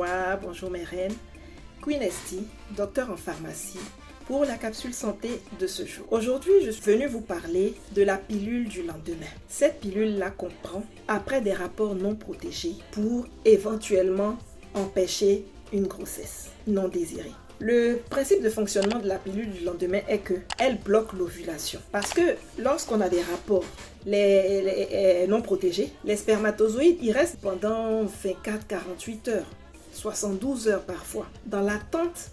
Bonsoir, bonjour mes reines. Queen Esti, docteur en pharmacie, pour la capsule santé de ce jour. Aujourd'hui, je suis venue vous parler de la pilule du lendemain. Cette pilule-là comprend, après des rapports non protégés, pour éventuellement empêcher une grossesse non désirée. Le principe de fonctionnement de la pilule du lendemain est qu'elle bloque l'ovulation. Parce que lorsqu'on a des rapports non protégés, les spermatozoïdes, ils restent pendant 24-48 heures, 72 heures parfois, dans l'attente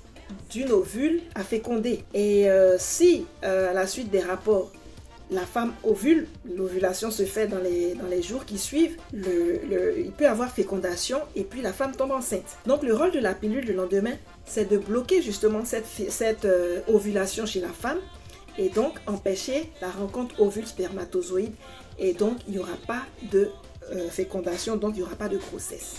d'une ovule à féconder. Et si à la suite des rapports, la femme ovule, l'ovulation se fait dans les jours qui suivent, il peut y avoir fécondation et puis la femme tombe enceinte. Donc le rôle de la pilule du lendemain, c'est de bloquer justement cette ovulation chez la femme et donc empêcher la rencontre ovule-spermatozoïde et donc il n'y aura pas de fécondation, donc il n'y aura pas de grossesse.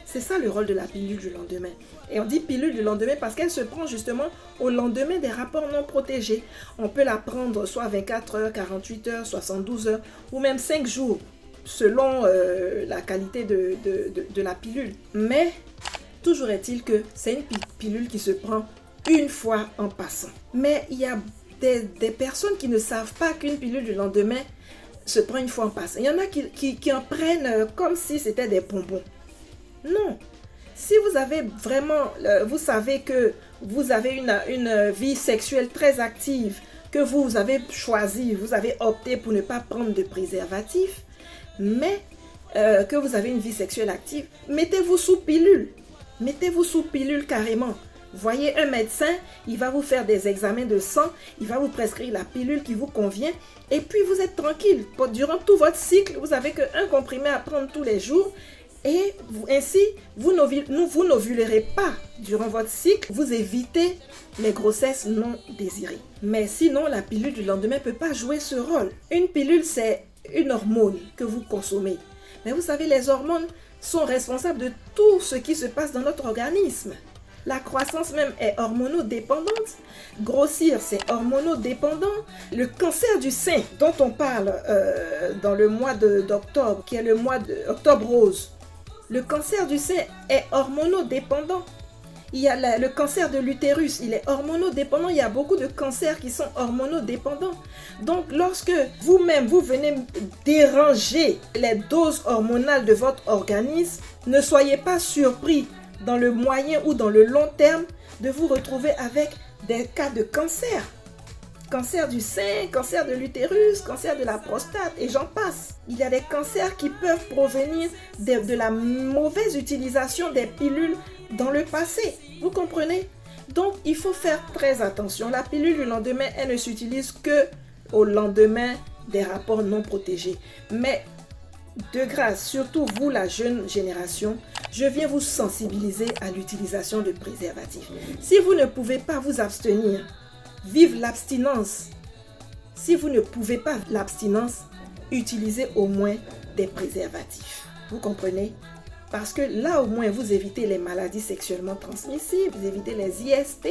C'est ça le rôle de la pilule du lendemain. Et on dit pilule du lendemain parce qu'elle se prend justement au lendemain des rapports non protégés. On peut la prendre soit 24 heures, 48 heures, 72 heures ou même 5 jours selon la qualité de la pilule. Mais toujours est-il que c'est une pilule qui se prend une fois en passant. Mais il y a des personnes qui ne savent pas qu'une pilule du lendemain se prend une fois en passant. Il y en a qui en prennent comme si c'était des bonbons. Non. Si vous avez vraiment, vous savez que vous avez une vie sexuelle très active, que vous avez choisi, vous avez opté pour ne pas prendre de préservatif, mais que vous avez une vie sexuelle active, mettez-vous sous pilule. Mettez-vous sous pilule carrément. Voyez un médecin, il va vous faire des examens de sang, il va vous prescrire la pilule qui vous convient et puis vous êtes tranquille. Durant tout votre cycle, vous n'avez qu'un comprimé à prendre tous les jours. Et ainsi, vous n'ovulerez pas durant votre cycle, vous évitez les grossesses non désirées. Mais sinon, la pilule du lendemain ne peut pas jouer ce rôle. Une pilule, c'est une hormone que vous consommez. Mais vous savez, les hormones sont responsables de tout ce qui se passe dans notre organisme. La croissance même est hormonodépendante. Grossir, c'est hormonodépendant. Le cancer du sein, dont on parle dans le mois d'octobre, qui est le mois d'octobre rose, le cancer du sein est hormonodépendant. Il y a le cancer de l'utérus, il est hormonodépendant. Il y a beaucoup de cancers qui sont hormonodépendants. Donc, lorsque vous-même, vous venez déranger les doses hormonales de votre organisme, ne soyez pas surpris dans le moyen ou dans le long terme de vous retrouver avec des cas de cancer. Cancer du sein, cancer de l'utérus, cancer de la prostate et j'en passe. Il y a des cancers qui peuvent provenir de la mauvaise utilisation des pilules dans le passé. Vous comprenez? Donc, il faut faire très attention. La pilule du lendemain, elle ne s'utilise que au lendemain des rapports non protégés. Mais de grâce, surtout vous, la jeune génération, je viens vous sensibiliser à l'utilisation de préservatifs. Si vous ne pouvez pas vous abstenir, vive l'abstinence. Si vous ne pouvez pas l'abstinence, utilisez au moins des préservatifs. Vous comprenez? Parce que là, au moins, vous évitez les maladies sexuellement transmissibles, vous évitez les IST,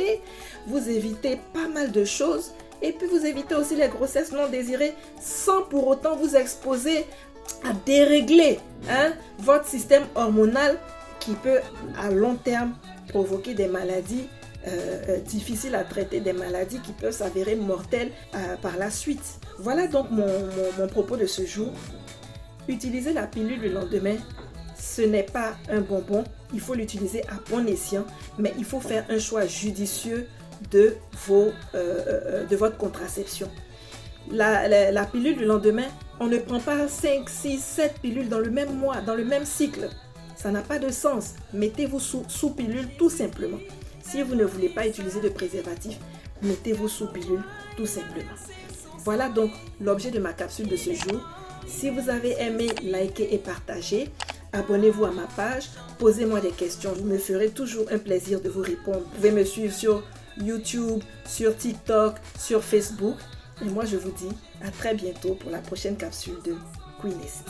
vous évitez pas mal de choses. Et puis, vous évitez aussi les grossesses non désirées sans pour autant vous exposer à dérégler votre système hormonal qui peut, à long terme, provoquer des maladies difficiles à traiter, des maladies qui peuvent s'avérer mortelles par la suite. Voilà donc mon propos de ce jour. Utiliser la pilule le lendemain, ce n'est pas un bonbon. Il faut l'utiliser à bon escient, mais il faut faire un choix judicieux de votre contraception. La pilule du lendemain, on ne prend pas 5, 6, 7 pilules dans le même mois, dans le même cycle. Ça n'a pas de sens. Mettez-vous sous pilule tout simplement. Si vous ne voulez pas utiliser de préservatif, mettez-vous sous pilule tout simplement. Voilà donc l'objet de ma capsule de ce jour. Si vous avez aimé, likez et partagez. Abonnez-vous à ma page. Posez-moi des questions. Je me ferai toujours un plaisir de vous répondre. Vous pouvez me suivre sur YouTube, sur TikTok, sur Facebook. Et moi, je vous dis à très bientôt pour la prochaine capsule de Queen Esti.